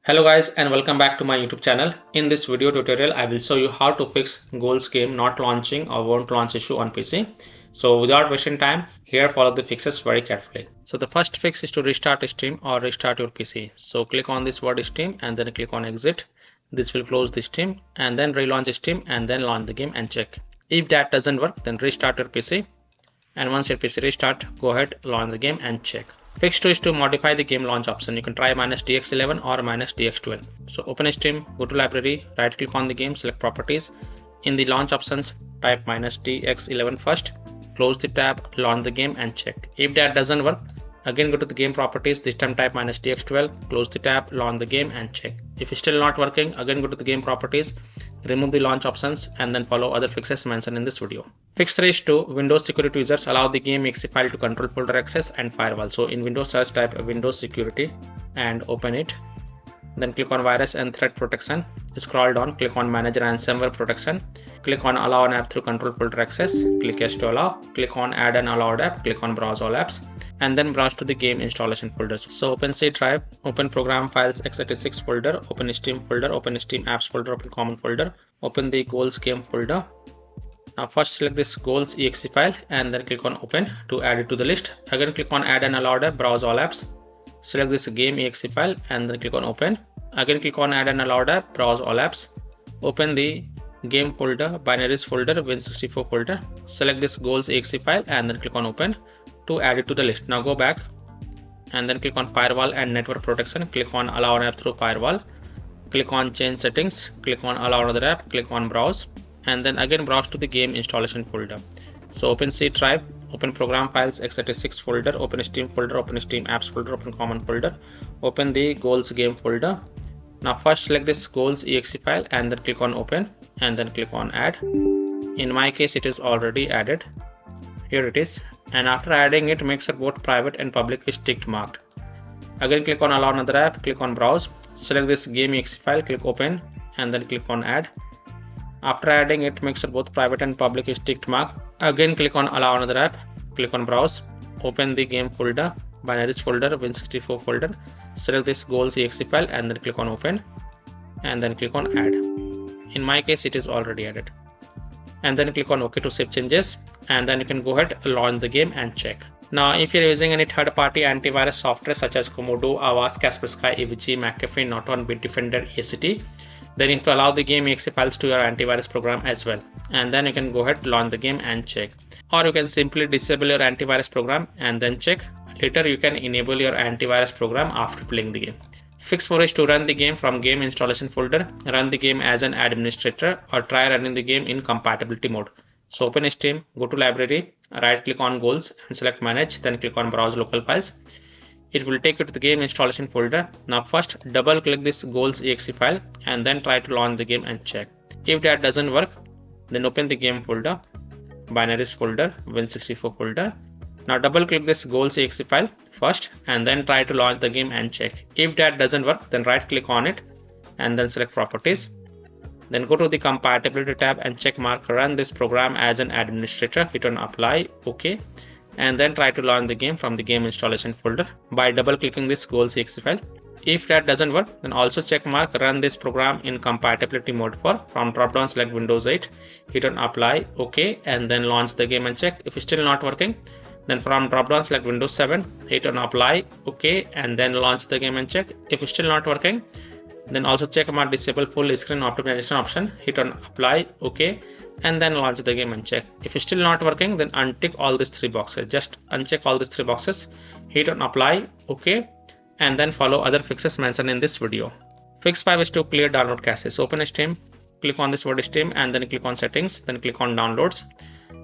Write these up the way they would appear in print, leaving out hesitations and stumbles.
Hello guys and welcome back to my YouTube channel. In this video tutorial I will show you how to fix Goals game not launching or won't launch issue on PC. So without wasting time, here follow the fixes very carefully. So the first fix is to restart Steam or restart your PC. So click on this word Steam and then click on exit. This will close the Steam and then relaunch Steam and then launch the game and check. If that doesn't work, then restart your PC, and once your PC restart, go ahead, launch the game and check. Fix 2 is to modify the game launch option. You can try -dx11 or -dx12. So open Steam, go to library, right click on the game, select properties. In the launch options, type -dx11 first, close the tab, launch the game and check. If that doesn't work, again go to the game properties, this time type -dx12, close the tab, launch the game and check. If it's still not working, again go to the game properties, remove the launch options and then follow other fixes mentioned in this video. Fix 3 is to Windows security users allow the game exe file to control folder access and firewall. So in Windows search type Windows security and open it. Then click on virus and threat protection. Scroll down, click on manage ransomware protection. Click on allow an app through control folder access. Click yes to allow. Click on add an allowed app. Click on browse all apps and then browse to the game installation folders. So open C drive, open program files x86 folder, open Steam folder, open Steam apps folder, open common folder, open the goals game folder. Now first select this goals exe file and then click on open to add it to the list. Again click on add an allowed app, browse all apps. Select this game exe file and then click on open. Again click on add an allowed app, browse all apps. Open the game folder, binaries folder, Win64 folder. Select this goals exe file and then click on open to add it to the list. Now go back and then click on firewall and network protection. Click on allow an app through firewall. Click on change settings. Click on allow another app. Click on browse and then again browse to the game installation folder. So open C drive, open program files x86 folder, open Steam folder, open Steam apps folder, open common folder, open the goals game folder. Now first select this goals exe file and then click on open and then click on add. In my case it is already added. Here it is, and after adding it, make sure both private and public is ticked marked. Again click on allow another app, click on browse, select this game exe file, click open and then click on add. After adding it, make sure both private and public is ticked marked. Again click on allow another app, click on browse, open the game folder, binaries folder, Win64 folder, select this goals exe file and then click on open and then click on add. In my case it is already added. And then click on OK to save changes and then you can go ahead, launch the game and check. Now if you're using any third-party antivirus software such as Komodo, Avast, Kaspersky, AVG, McAfee, Norton, Bitdefender, ACT, then you have to allow the game exe files to your antivirus program as well, and then you can go ahead, launch the game and check. Or you can simply disable your antivirus program and then check. Later you can enable your antivirus program after playing the game. Fix 4 is to run the game from game installation folder, run the game as an administrator or try running the game in compatibility mode. So open Steam, go to library, right click on goals and select manage, then click on browse local files. It will take you to the game installation folder. Now first double click this goals exe file and then try to launch the game and check. If that doesn't work, then open the game folder, binaries folder, Win64 folder. Now double click this goals exe file first and then try to launch the game and check. If that doesn't work, then right click on it and then select properties. Then go to the compatibility tab and check mark run this program as an administrator, hit on apply, OK, and then try to launch the game from the game installation folder by double clicking this goals exe file. If that doesn't work, then also check mark run this program in compatibility mode for. From drop down select Windows 8, hit on apply, OK, and then launch the game and check. If it's still not working, then from drop down select Windows 7, hit on apply, OK, and then launch the game and check. If it's still not working, then also check mark disable full screen optimization option, hit on apply, OK, and then launch the game and check. If it's still not working, then untick all these 3 boxes. Just uncheck all these 3 boxes, hit on apply, OK, and then follow other fixes mentioned in this video. Fix 5 is to clear download cache. So open Steam, click on this word Steam and then click on settings, then click on downloads.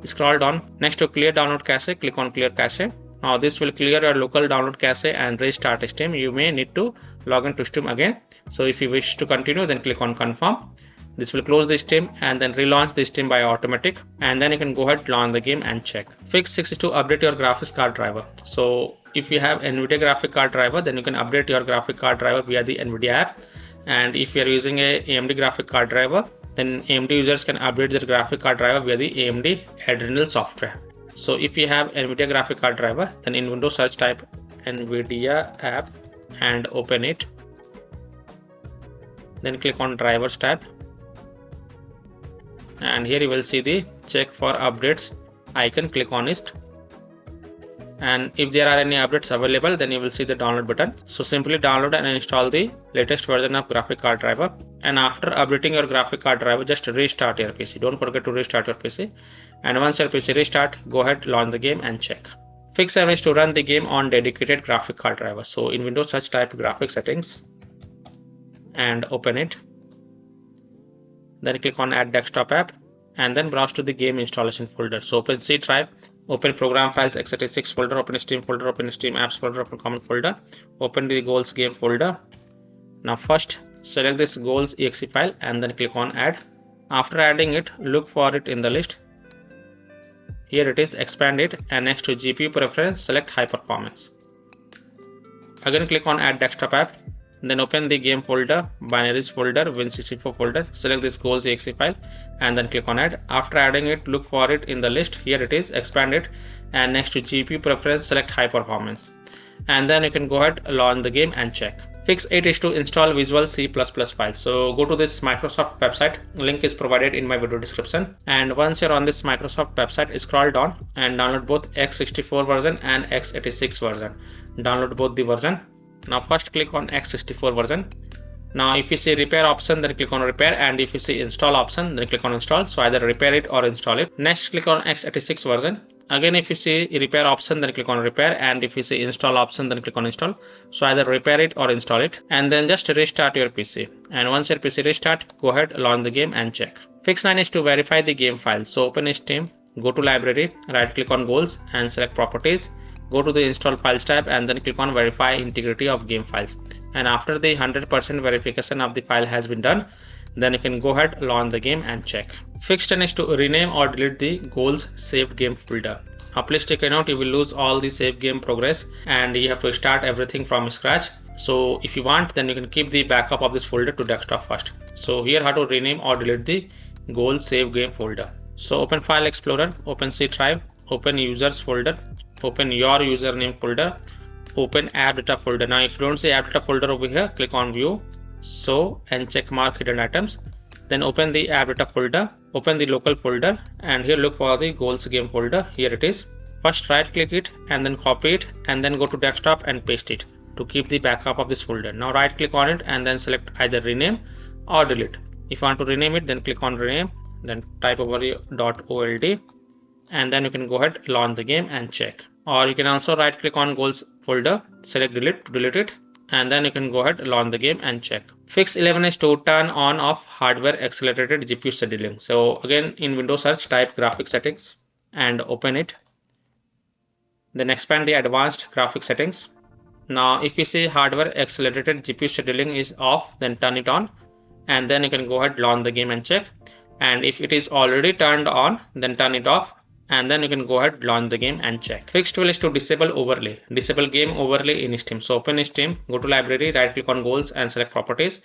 Scroll down, next to clear download cache, click on clear cache. Now this will clear your local download cache and restart Steam. You may need to log into Steam again. So if you wish to continue, then click on confirm. This will close the Steam and then relaunch the Steam by automatic, and then you can go ahead, launch the game and check. Fix 6 is to update your graphics card driver. So if you have NVIDIA graphic card driver, then you can update your graphic card driver via the NVIDIA app. And if you are using a AMD graphic card driver, then AMD users can update their graphic card driver via the AMD Adrenal software. So if you have NVIDIA graphic card driver, then in Windows search type NVIDIA app and open it. then click on drivers tab, and here you will see the check for updates icon. Click on it, and if there are any updates available, then you will see the download button. So simply download and install the latest version of graphic card driver, and after updating your graphic card driver, just restart your PC. Don't forget to restart your PC, and once your PC restart, go ahead, launch the game and check. Fix 7 is to run the game on dedicated graphic card driver. So in Windows search, type graphic settings and open it, then click on add desktop app, and then browse to the game installation folder. So open C drive, open program files x86 folder, open Steam folder, open Steam apps folder, open common folder, open the goals game folder. Now first select this goals exe file and then click on add. After adding it, look for it in the list. Here it is, expand it, and next to GPU preference, select high performance. Again click on add desktop app, then open the game folder, binaries folder, Win64 folder, select this goals exe file and then click on add. After adding it, look for it in the list. Here it is, expand it, and next to GPU preference, select high performance, and then you can go ahead, launch the game and check. Fix 8 is to install Visual C++ files. So go to this Microsoft website, link is provided in my video description, and once you're on this Microsoft website, scroll down and download both x64 version and x86 version. Download both the version. Now first click on x64 version. Now if you see repair option, then click on repair, and if you see install option, then click on install. So either repair it or install it. Next click on x86 version. Again, if you see repair option, then click on repair, and if you see install option, then click on install. So either repair it or install it, and then just restart your PC. And once your PC restart, go ahead, launch the game and check. Fix 9 is to verify the game files. So open Steam, go to library, right click on goals and select properties. Go to the install files tab and then click on verify integrity of game files. And after the 100% verification of the file has been done, then you can go ahead, launch the game and check. Fix 10 is to rename or delete the goals saved game folder. Please take a note, you will lose all the saved game progress and you have to start everything from scratch. So if you want, then you can keep the backup of this folder to desktop first. So here how to rename or delete the goals saved game folder. So open File Explorer, open C drive, open users folder, open your username folder, open app data folder. Now if you don't see app data folder over here, click on view, so, and check mark hidden items. Then open the app data folder, open the local folder, and here look for the goals game folder. Here it is. First right click it and then copy it and then go to desktop and paste it to keep the backup of this folder. Now right click on it and then select either rename or delete. If you want to rename it, then click on rename, then type over your .old, and then you can go ahead, launch the game and check. Or you can also right click on goals folder, select delete to delete it, and then you can go ahead, launch the game and check. Fix 11 is to turn on off hardware accelerated GPU scheduling. So again, in Windows search, type graphic settings and open it, then expand the advanced graphic settings. Now if you see hardware accelerated GPU scheduling is off, then turn it on, and then you can go ahead, launch the game and check. And if it is already turned on, then turn it off, and then you can go ahead, launch the game and check. Fix 12 is to disable overlay, disable game overlay in Steam. So open Steam, go to library, right click on goals and select properties.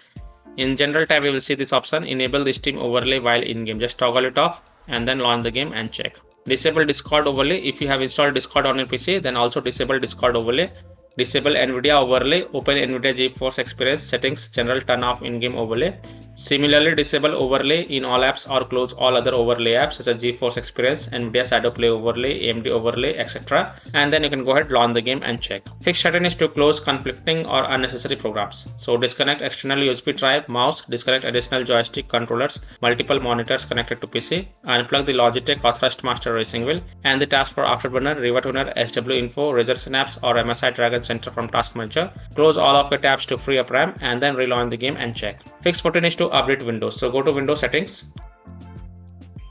In general tab, you will see this option, enable the Steam overlay while in game. Just toggle it off and then launch the game and check. Disable Discord overlay. If you have installed Discord on your PC, then also disable Discord overlay. Disable NVIDIA overlay, open NVIDIA GeForce Experience settings, general, turn off in-game overlay. Similarly, disable overlay in all apps or close all other overlay apps such as GeForce Experience, NVIDIA Shadow Play overlay, AMD overlay, etc. And then you can go ahead, launch the game and check. Fix 13 is to close conflicting or unnecessary programs. So disconnect external USB drive, mouse, disconnect additional joystick controllers, multiple monitors connected to PC, unplug the Logitech Authorized Master Racing Wheel, and the task for Afterburner, Rivatuner, SW Info, Razor Synapse or MSI Dragon Center from Task Manager. Close all of your tabs to free up RAM and then relaunch the game and check. Fix 14 is to update Windows. So go to Windows settings.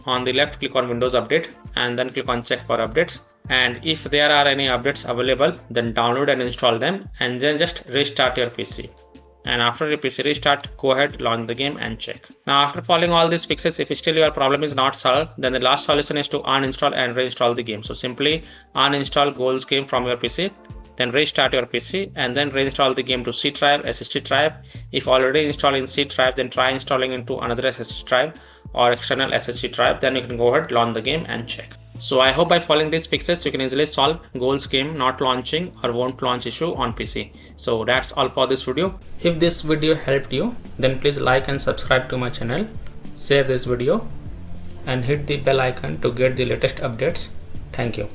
On the left, click on Windows Update and then click on check for updates. And if there are any updates available, then download and install them and then just restart your PC. And after your PC restart, go ahead, launch the game and check. Now after following all these fixes, if still your problem is not solved, then the last solution is to uninstall and reinstall the game. So simply uninstall Goals game from your PC, then restart your PC and then reinstall the game to C drive, SSD drive. If already installed in C drive, then try installing into another SSD drive or external SSD drive. Then you can go ahead, launch the game and check. So I hope by following these fixes you can easily solve goal scheme not launching or won't launch issue on PC. So that's all for this video. If this video helped you, then please like and subscribe to my channel, share this video and hit the bell icon to get the latest updates. Thank you.